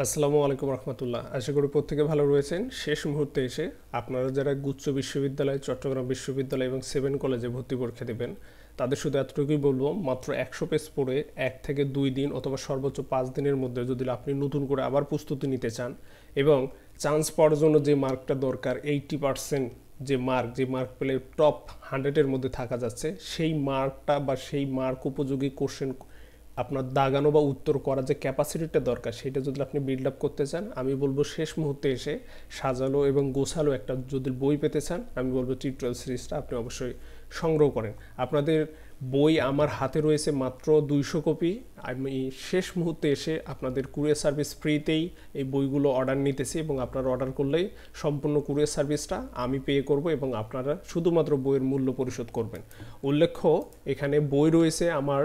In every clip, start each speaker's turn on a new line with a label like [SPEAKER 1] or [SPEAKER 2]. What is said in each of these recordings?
[SPEAKER 1] আসসালামু আলাইকুম রহমতুল্লাহ। আশা করি প্রত্যেকে ভালো রয়েছেন। শেষ মুহূর্তে এসে আপনারা যারা গুচ্ছ বিশ্ববিদ্যালয়, চট্টগ্রাম বিশ্ববিদ্যালয় এবং 7 কলেজে ভর্তি পরীক্ষা দেবেন, তাদের শুধু এতটুকুই বলবো, মাত্র 100 পেজ পড়ে 1 থেকে 2 দিন অথবা সর্বোচ্চ 5 দিনের মধ্যে যদি আপনি নতুন করে আবার প্রস্তুতি নিতে চান এবং চান্স পাওয়ার জন্য যে মার্কটা দরকার 80% যে মার্ক পেলে টপ 100-এর মধ্যে থাকা যাচ্ছে, সেই মার্কটা বা সেই মার্ক উপযোগী কোশ্চেন আপনার দাগানো বা উত্তর করার যে ক্যাপাসিটিটা দরকার, সেটা যদি আপনি বিল্ড আপ করতে চান, আমি বলবো শেষ মুহূর্তে এসে সাজালো এবং গোছালো একটা যদি বই পেতে চান, আমি বলবো টিউটোরিয়াল সিরিজটা আপনি অবশ্যই সংগ্রহ করেন। আপনাদের বই আমার হাতে রয়েছে মাত্র 200 কপি। আমি শেষ মুহূর্তে এসে আপনাদের কুরিয়ার সার্ভিস ফ্রিতেই এই বইগুলো অর্ডার নিতেছি এবং আপনারা অর্ডার করলেই সম্পূর্ণ কুরিয়ার সার্ভিসটা আমি পে করব এবং আপনারা শুধুমাত্র বইয়ের মূল্য পরিশোধ করবেন। উল্লেখ্য, এখানে বই রয়েছে আমার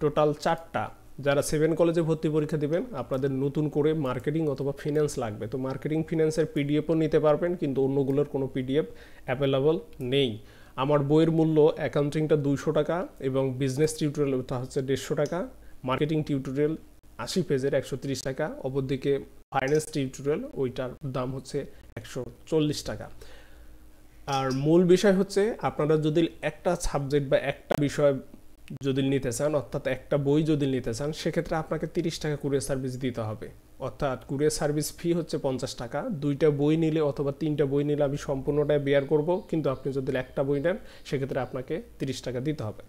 [SPEAKER 1] টোটাল 4টা। যারা 7 কলেজে ভর্তি পরীক্ষা দিবেন, আপনাদের নতুন করে মার্কেটিং অথবা ফিন্যান্স লাগবে, তো মার্কেটিং ফিন্যান্সের পিডিএফও নিতে পারবেন, কিন্তু অন্যগুলোর কোনো পিডিএফ অ্যাভেলেবল নেই। আমার বইয়ের মূল্য অ্যাকাউন্টিংটা 200 টাকা এবং বিজনেস টিউটোরিয়াল ওটা হচ্ছে 150 টাকা, মার্কেটিং টিউটোরিয়াল 80 পেজের 130 টাকা, অপরদিকে ফাইন্যান্স টিউটোরিয়াল ওইটার দাম হচ্ছে 140 টাকা। আর মূল বিষয় হচ্ছে, আপনারা যদি একটা সাবজেক্ট বা একটা বিষয় যদি নিতে চান, অর্থাৎ একটা বই যদি নিতে চান, সেক্ষেত্রে আপনাকে 30 টাকা কুরিয়ার সার্ভিস দিতে হবে। অর্থাৎ কুরিয়ার সার্ভিস ফি হচ্ছে 50 টাকা। 2টা বই নিলে অথবা 3টা বই নিলে আমি সম্পূর্ণটাই বেয়ার করব, কিন্তু আপনি যদি একটা বই নেন সেক্ষেত্রে আপনাকে 30 টাকা দিতে হবে।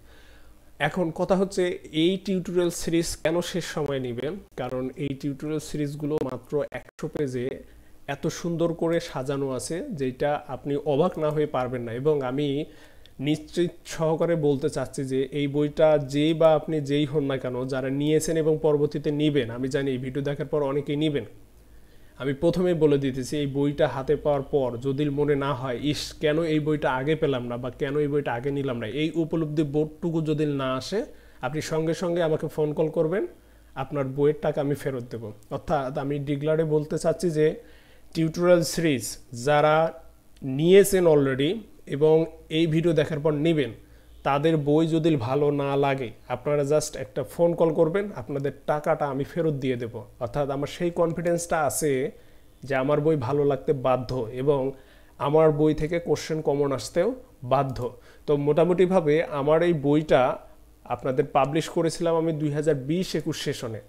[SPEAKER 1] এখন কথা হচ্ছে, এই টিউটোরিয়াল সিরিজ কেন শেষ সময় নেবেন? কারণ এই টিউটোরিয়াল সিরিজগুলো মাত্র 100 পেজে এত সুন্দর করে সাজানো আছে, যেটা আপনি অবাক না হয়ে পারবেন না। এবং আমি নিশ্চিত সহকারে বলতে চাচ্ছি যে এই বইটা যেই বা আপনি যেই হন না কেন, যারা নিয়েছেন এবং পরবর্তীতে নিবেন, আমি জানি এই ভিডিও দেখার পর অনেকেই নিবেন, আমি প্রথমেই বলে দিতেছি, এই বইটা হাতে পাওয়ার পর যদি মনে না হয় ইস কেন এই বইটা আগে পেলাম না বা কেন এই বইটা আগে নিলাম না, এই উপলব্ধি বোধটুকু যদি না আসে, আপনি সঙ্গে সঙ্গে আমাকে ফোন কল করবেন, আপনার বইয়ের টাকা আমি ফেরত দেব। অর্থাৎ আমি ডিক্লারে বলতে চাচ্ছি যে টিউটোরিয়াল সিরিজ যারা নিয়েছেন অলরেডি এবং এই ভিডিও দেখার পর নেবেন, তাদের বই যদি ভালো না লাগে, আপনারা জাস্ট একটা ফোন কল করবেন, আপনাদের টাকাটা আমি ফেরত দিয়ে দেব। অর্থাৎ আমার সেই কনফিডেন্সটা আছে যে আমার বই ভালো লাগতে বাধ্য এবং আমার বই থেকে কোশ্চেন কমন আসতেও বাধ্য। তো মোটামুটিভাবে আমার এই বইটা আপনাদের পাবলিশ করেছিলাম আমি 2020-21 সেশনে।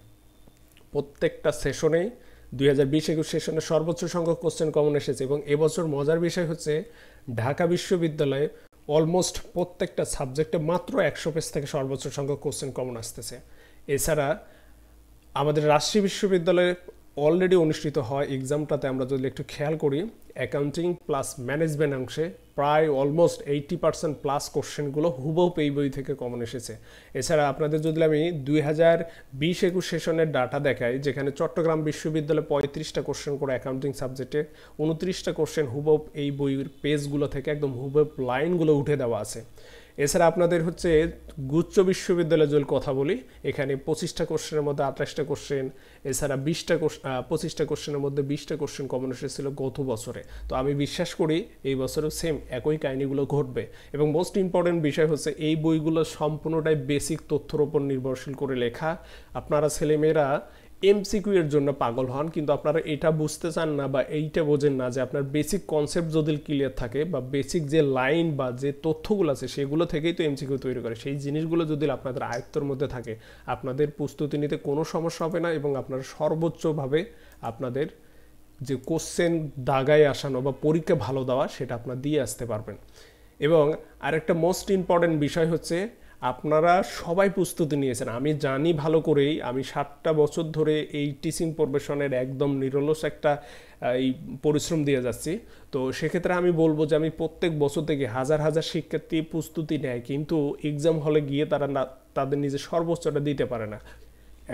[SPEAKER 1] প্রত্যেকটা সেশনেই 2020-21 সেশনে সর্বোচ্চ সংখ্যক কোশ্চেন কমন এসেছে এবং এবছর মজার বিষয় হচ্ছে, ঢাকা বিশ্ববিদ্যালয়ে অলমোস্ট প্রত্যেকটা সাবজেক্টে মাত্র 100 পেজ থেকে সর্বোচ্চ সংখ্যক কোশ্চেন কমন আসতেছে। এছাড়া আমাদের রাজশাহী বিশ্ববিদ্যালয়ে অলরেডি অনুষ্ঠিত হয় এক্সামটাতে আমরা যদি একটু খেয়াল করি, অ্যাকাউন্টিং প্লাস ম্যানেজমেন্ট অংশে প্রায় অলমোস্ট 80% প্লাস কোশ্চেনগুলো হুবহু এই বই থেকে কমন এসেছে। এছাড়া আপনাদের যদি আমি 2020-21 সেশনের ডাটা দেখাই, যেখানে চট্টগ্রাম বিশ্ববিদ্যালয়ে 35টা কোশ্চেন করে অ্যাকাউন্টিং সাবজেক্টে, 29টা কোশ্চেন হুবহু এই বইয়ের পেজগুলো থেকে একদম হুবহু লাইনগুলো উঠে দেওয়া আছে। এছাড়া আপনাদের হচ্ছে গুচ্ছ বিশ্ববিদ্যালয়ে যদি কথা বলি, এখানে 25টা কোশ্চেনের মধ্যে 28টা কোশ্চেন, এছাড়া 25টা কোশ্চেনের মধ্যে 20টা কোশ্চেন কমন এসেছিল গত বছরে। তো আমি বিশ্বাস করি এই বছরও সেম একই কাহিনীগুলো ঘটবে। এবং মোস্ট ইম্পর্টেন্ট বিষয় হচ্ছে, এই বইগুলো সম্পূর্ণটাই বেসিক তথ্যের উপর নির্ভরশীল করে লেখা। আপনারা ছেলেমেয়েরা এমসিকিউ এর জন্য পাগল হন, কিন্তু আপনারা এটা বুঝতে চান না বা এইটা বোঝেন না যে আপনার বেসিক কনসেপ্ট যদি ক্লিয়ার থাকে বা বেসিক যে লাইন বা যে তথ্যগুলো আছে সেগুলো থেকেই তো এমসিকিউ তৈরি করে, সেই জিনিসগুলো যদি আপনাদের আয়ত্তের মধ্যে থাকে, আপনাদের প্রস্তুতি নিতে কোনো সমস্যা হবে না এবং আপনারা সর্বোচ্চভাবে আপনাদের যে কোশ্চেন দাগায় আসানো বা পরীক্ষা ভালো দেওয়া, সেটা আপনারা দিয়ে আসতে পারবেন। এবং আরেকটা মোস্ট ইম্পর্টেন্ট বিষয় হচ্ছে, আপনারা সবাই প্রস্তুতি নিয়েছেন, আমি জানি ভালো করেই। আমি 7টা বছর ধরে এই টিচিং প্রফেশনের একদম নিরলস একটা এই পরিশ্রম দিয়ে যাচ্ছি। তো সেক্ষেত্রে আমি বলবো যে আমি প্রত্যেক বছর থেকে হাজার হাজার শিক্ষার্থী প্রস্তুতি নেয়, কিন্তু এক্সাম হলে গিয়ে তারা না তাদের নিজের সর্বোচ্চটা দিতে পারে না।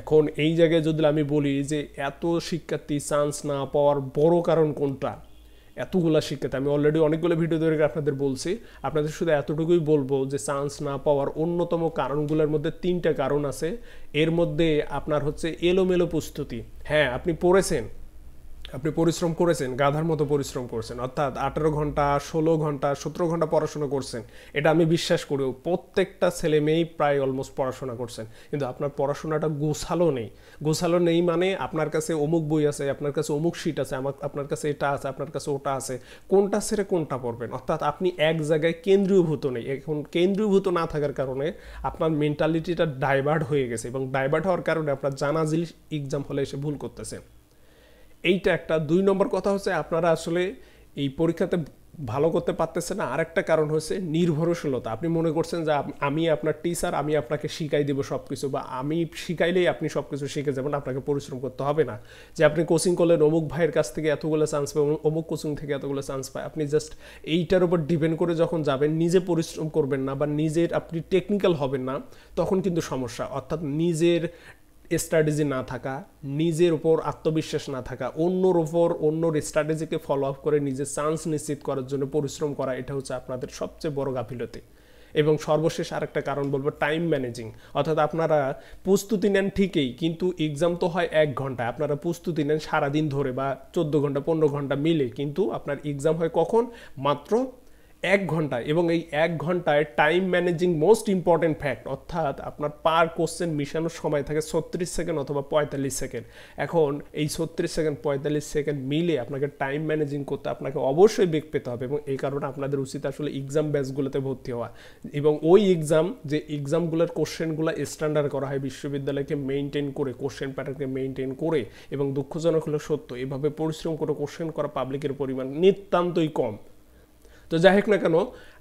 [SPEAKER 1] এখন এই জায়গায় যদি আমি বলি যে এত শিক্ষার্থী চান্স না পাওয়ার বড় কারণ কোনটা, এতগুলা শিক্ষার্থী আমি অলরেডি অনেকগুলো ভিডিও ধরে আপনাদের বলছি, আপনাদের শুধু এতটুকুই বলবো যে চান্স না পাওয়ার অন্যতম কারণগুলোর মধ্যে 3টা কারণ আছে। এর মধ্যে আপনার হচ্ছে এলোমেলো প্রস্তুতি। হ্যাঁ, আপনি পড়েছেন, আপনি পরিশ্রম করেছেন, গাধার মতো পরিশ্রম করছেন, অর্থাৎ 18 ঘন্টা, 16 ঘন্টা, 17 ঘন্টা পড়াশোনা করছেন, এটা আমি বিশ্বাস করি। প্রত্যেকটা ছেলে মেয়েই প্রায় অলমোস্ট পড়াশোনা করছেন, কিন্তু আপনার পড়াশোনাটা গোছালো নেই। গোছালো নেই মানে আপনার কাছে অমুক বই আছে, আপনার কাছে অমুক শিট আছে, আপনার কাছে এটা আছে, আপনার কাছে ওটা আছে, কোনটা ছেড়ে কোনটা পড়বেন, অর্থাৎ আপনি এক জায়গায় কেন্দ্রীভূত নেই। এখন কেন্দ্রীভূত না থাকার কারণে আপনার মেন্টালিটিটা ডাইভার্ট হয়ে গেছে, এবং ডাইভার্ট হওয়ার কারণে আপনার জানা জিনিস এক্সাম হলে এসে ভুল করতেছেন। এইটা একটা। 2 নম্বর কথা হচ্ছে আপনারা আসলে এই পরীক্ষাতে ভালো করতে পারতেছে না, আরেকটা কারণ হচ্ছে নির্ভরশীলতা। আপনি মনে করছেন যে আমি আপনার টিচার, আমি আপনাকে শিখাই দেবো সব কিছু, বা আমি শিখাইলেই আপনি সব কিছু শিখে যাবেন, আপনাকে পরিশ্রম করতে হবে না। যে আপনি কোচিং করলেন, অমুক ভাইয়ের কাছ থেকে এতগুলো চান্স পায়, অমুক কোচিং থেকে এতগুলো চান্স পায়, আপনি জাস্ট এইটার উপর ডিপেন্ড করে যখন যাবেন, নিজে পরিশ্রম করবেন না বা নিজের আপনি টেকনিক্যাল হবেন না, তখন কিন্তু সমস্যা। অর্থাৎ নিজের স্ট্র্যাটেজি না থাকা, নিজের উপর আত্মবিশ্বাস না থাকা, অন্যর ওপর অন্যর স্ট্র্যাটেজিকে ফলো আপ করে নিজের চান্স নিশ্চিত করার জন্য পরিশ্রম করা, এটা হচ্ছে আপনাদের সবচেয়ে বড় গাফিলতি। এবং সর্বশেষ আরেকটা কারণ বলবো, টাইম ম্যানেজিং। অর্থাৎ আপনারা প্রস্তুতি নেন ঠিকই, কিন্তু এক্সাম তো হয় 1 ঘন্টায়, আপনারা প্রস্তুতি নেন সারাদিন ধরে বা 14 ঘন্টা 15 ঘন্টা মিলে, কিন্তু আপনার এক্সাম হয় কখন? মাত্র 1 ঘন্টায়। এবং এই 1 ঘন্টায় time managing most important fact, অর্থাৎ আপনার পার কোশ্চেন মিশানোর সময় থাকে 36 সেকেন্ড অথবা 45 সেকেন্ড। এখন এই 36 সেকেন্ড 45 সেকেন্ড মিলে আপনাকে টাইম ম্যানেজিং করতে আপনাকে অবশ্যই বেগ পেতে হবে, এবং এই কারণে আপনাদের উচিত আসলে এক্সাম ব্যাচগুলোতে ভর্তি হওয়া, এবং ওই এক্সাম যে এক্সামগুলোর কোশ্চেনগুলো স্ট্যান্ডার্ড করা হয় বিশ্ববিদ্যালয়কে মেনটেন করে, কোশ্চেন প্যাটার্নকে মেনটেন করে, এবং দুঃখজনক হলো সত্য, এভাবে পরিশ্রম করে কোশ্চেন করা পাবলিকের পরিমাণ নিতান্তই কম। তো যাই হোক না কেন,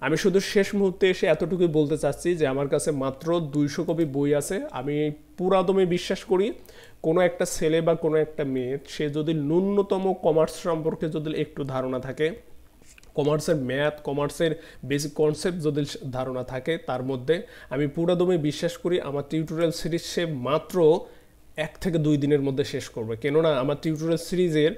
[SPEAKER 1] আমি শুধু শেষ মুহূর্তে এসে এতটুকুই বলতে চাচ্ছি যে আমার কাছে মাত্র 200 কপি বই আছে। আমি পুরাদমে বিশ্বাস করি কোনো একটা ছেলে বা কোনো একটা মেয়ে, সে যদি ন্যূনতম কমার্স সম্পর্কে যদি একটু ধারণা থাকে, কমার্সের ম্যাথ, কমার্সের বেসিক কনসেপ্ট যদি ধারণা থাকে, তার মধ্যে আমি পুরাদমে বিশ্বাস করি আমার টিউটোরিয়াল সিরিজ সে মাত্র 1 থেকে 2 দিনের মধ্যে শেষ করবে। কেননা আমার টিউটোরিয়াল সিরিজের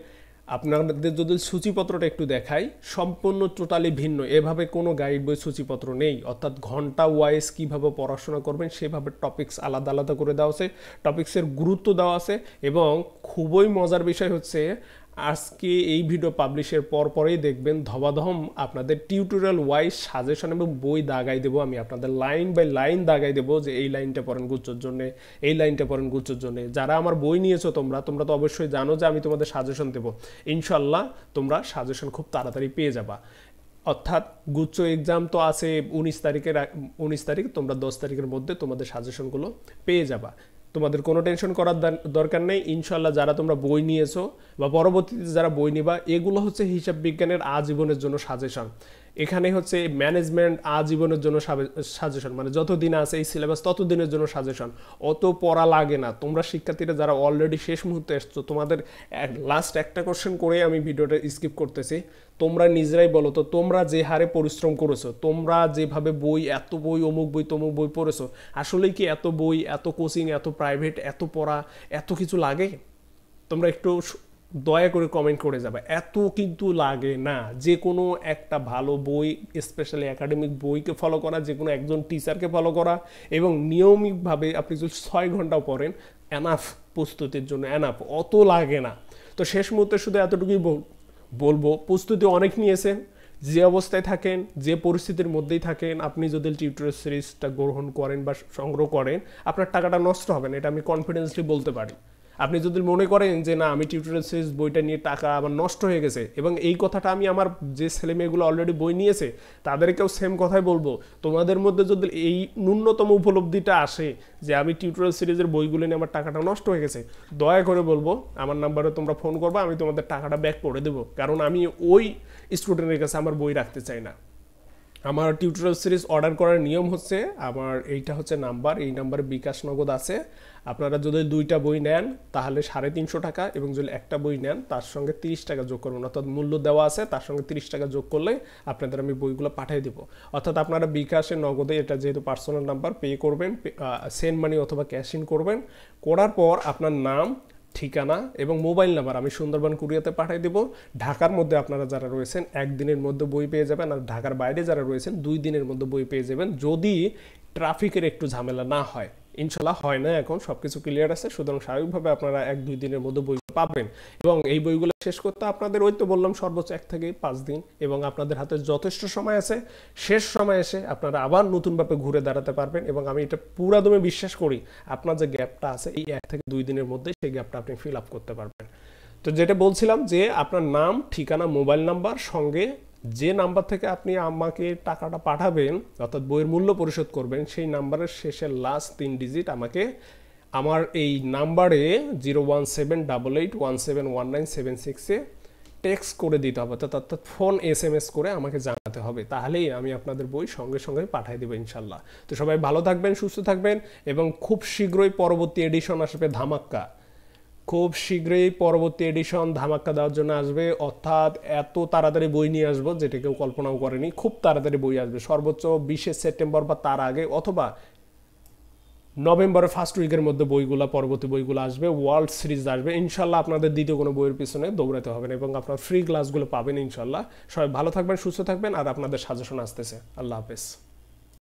[SPEAKER 1] আপনাদের যদি সূচিপত্রটা একটু দেখাই, সম্পূর্ণ টোটালি ভিন্ন। এভাবে কোনো গাইড বই সূচিপত্র নেই, অর্থাৎ ঘন্টা ওয়াইজ কীভাবে পড়াশোনা করবেন সেভাবে টপিকস আলাদা আলাদা করে দেওয়া আছে, টপিক্সের গুরুত্ব দেওয়া আছে। এবং খুবই মজার বিষয় হচ্ছে, আজকে এই ভিডিও পাবলিশের পরেই দেখবেন ধবাধম আপনাদের টিউটোরিয়াল ওয়াইজ সাজেশন এবং বই দাগাই দেবো। আমি আপনাদের লাইন বাই লাইন দাগাই দেবো যে এই লাইনটা পড়েন গুচ্ছর জন্য, এই লাইনটা পড়েন গুচ্ছর জন্য। যারা আমার বই নিয়েছো তোমরা তো অবশ্যই জানো যে আমি তোমাদের সাজেশন দেবো। ইনশাল্লাহ তোমরা সাজেশন খুব তাড়াতাড়ি পেয়ে যাবা। অর্থাৎ গুচ্ছ এক্সাম তো আছে 19 তারিখ, তোমরা 10 তারিখের মধ্যে তোমাদের সাজেশনগুলো পেয়ে যাবা। তোমাদের কোনো টেনশন করার দরকার নেই। ইনশাল্লাহ যারা তোমরা বই নিয়েছো বা পরবর্তীতে যারা বই নিবা, এগুলো হচ্ছে হিসাব বিজ্ঞানের আজীবনের জন্য সাজেশন। এখানে হচ্ছে ম্যানেজমেন্ট আজীবনের জন্য সাজেশন, মানে যতদিন আছে এই সিলেবাস ততদিনের জন্য সাজেশন। অত পড়া লাগে না। তোমরা শিক্ষার্থীরা যারা অলরেডি শেষ মুহূর্তে এসছো, তোমাদের লাস্ট একটা কোশ্চেন করে আমি ভিডিওটা স্কিপ করতেছি। তোমরা নিজেরাই বলো তো, তোমরা যে হারে পরিশ্রম করেছো, তোমরা যেভাবে বই, এত বই, অমুক বই তমুক বই পড়েছো, আসলেই কি এত বই, এত কোচিং, এত প্রাইভেট, এত পড়া, এত কিছু লাগে? তোমরা একটু দয়া করে কমেন্ট করে যাবে। এত কিন্তু লাগে না। যে কোনো একটা ভালো বই, স্পেশালি একাডেমিক বইকে ফলো করা, যে কোনো একজন টিচারকে ফলো করা, এবং নিয়মিতভাবে আপনি যদি 6 ঘন্টাও পড়েন, এনাফ প্রস্তুতির জন্য, এনাফ, অত লাগে না। তো শেষ মুহূর্তে শুধু এতটুকুই বলবো, প্রস্তুতি অনেক নিয়েছেন, যে অবস্থায় থাকেন, যে পরিস্থিতির মধ্যেই থাকেন, আপনি যদি টিউটোরিয়াল সিরিজটা গ্রহণ করেন বা সংগ্রহ করেন, আপনার টাকাটা নষ্ট হবে না, এটা আমি কনফিডেন্সলি বলতে পারি। আপনি যদি মনে করেন যে না, আমি টিউটোরিয়াল সিরিজ বইটা নিয়ে টাকা আমার নষ্ট হয়ে গেছে, এবং এই কথাটা আমি আমার যে ছেলেমেয়েগুলো অলরেডি বই নিয়েছে তাদেরকেও সেম কথাই বলবো, তোমাদের মধ্যে যদি এই ন্যূনতম উপলব্ধিটা আসে যে আমি টিউটোরিয়াল সিরিজের বইগুলো নিয়ে আমার টাকাটা নষ্ট হয়ে গেছে, দয়া করে বলবো আমার নাম্বারে তোমরা ফোন করবা, আমি তোমাদের টাকাটা ব্যাক করে দেবো। কারণ আমি ওই স্টুডেন্টের কাছে আমার বই রাখতে চাই না। আমার টিউটোরিয়াল সিরিজ অর্ডার করার নিয়ম হচ্ছে, আমার এইটা হচ্ছে নাম্বার, এই নাম্বারে বিকাশ নগদ আছে। আপনারা যদি 2টা বই নেন তাহলে 350 টাকা, এবং যদি একটা বই নেন তার সঙ্গে 30 টাকা যোগ করবেন, অর্থাৎ মূল্য দেওয়া আছে, তার সঙ্গে 30 টাকা যোগ করলে আপনাদের আমি বইগুলো পাঠিয়ে দেবো। অর্থাৎ আপনারা বিকাশে নগদে, এটা যেহেতু পার্সোনাল নাম্বার, পে করবেন, সেন্ড মানি অথবা ক্যাশ ইন করবেন। করার পর আপনার নাম, ঠিকানা এবং মোবাইল নাম্বার আমি সুন্দরবন কুরিয়াতে পাঠিয়ে দেবো। ঢাকার মধ্যে আপনারা যারা রয়েছেন 1 দিনের মধ্যে বই পেয়ে যাবেন, আর ঢাকার বাইরে যারা রয়েছেন 2 দিনের মধ্যে বই পেয়ে যাবেন, যদি ট্রাফিকের একটু ঝামেলা না হয়। ইনশাল্লাহ হয় না, এখন সব কিছু ক্লিয়ার আছে, সুতরাং স্বাভাবিকভাবে আপনারা 1-2 দিনের মধ্যে বই পাবেন। এবং এই বইগুলো শেষ করতে আপনাদের ওই তো বললাম সর্বোচ্চ 1 থেকে 5 দিন, এবং আপনাদের হাতে যথেষ্ট সময় আছে। শেষ সময় এসে আপনারা আবার নতুনভাবে ঘুরে দাঁড়াতে পারবেন, এবং আমি এটা পুরাদমে বিশ্বাস করি আপনার যে গ্যাপটা আছে এই 1 থেকে 2 দিনের মধ্যে সেই গ্যাপটা আপনি ফিল আপ করতে পারবেন। তো যেটা বলছিলাম যে আপনার নাম, ঠিকানা, মোবাইল নাম্বার, সঙ্গে যে নাম্বার থেকে আপনি আমাকে টাকাটা পাঠাবেন অর্থাৎ বইয়ের মূল্য পরিশোধ করবেন সেই নাম্বারের শেষের লাস্ট 3 ডিজিট আমাকে আমার এই নাম্বারে 01788171976 টেক্সট করে দিতে হবে, অর্থাৎ ফোন SMS করে আমাকে জানাতে হবে, তাহলেই আমি আপনাদের বই সঙ্গে সঙ্গে পাঠিয়ে দেবো ইনশাল্লাহ। তো সবাই ভালো থাকবেন, সুস্থ থাকবেন, এবং খুব শীঘ্রই পরবর্তী এডিশন আসবে ধামাক্কা। খুব শীঘ্রই পরবর্তী এডিশন ধামাক্কা দেওয়ার জন্য আসবে, অর্থাৎ এত তাড়াতাড়ি বই নিয়ে আসবো যেটা কেউ কল্পনাও করেনি। খুব তাড়াতাড়ি বই আসবে, সর্বোচ্চ 20 সেপ্টেম্বর বা তার আগে, অথবা নভেম্বরের ফার্স্ট উইকের মধ্যে বইগুলো, পরবর্তী বইগুলো আসবে, ওয়ার্ল্ড সিরিজ আসবে ইনশাল্লাহ। আপনাদের দ্বিতীয় কোনো বইয়ের পিছনে দৌড়াতে হবে না, এবং আপনার ফ্রি ক্লাসগুলো পাবেন ইনশাল্লাহ। সবাই ভালো থাকবেন, সুস্থ থাকবেন, আর আপনাদের সাজেশন আসতেছে। আল্লাহ হাফেজ।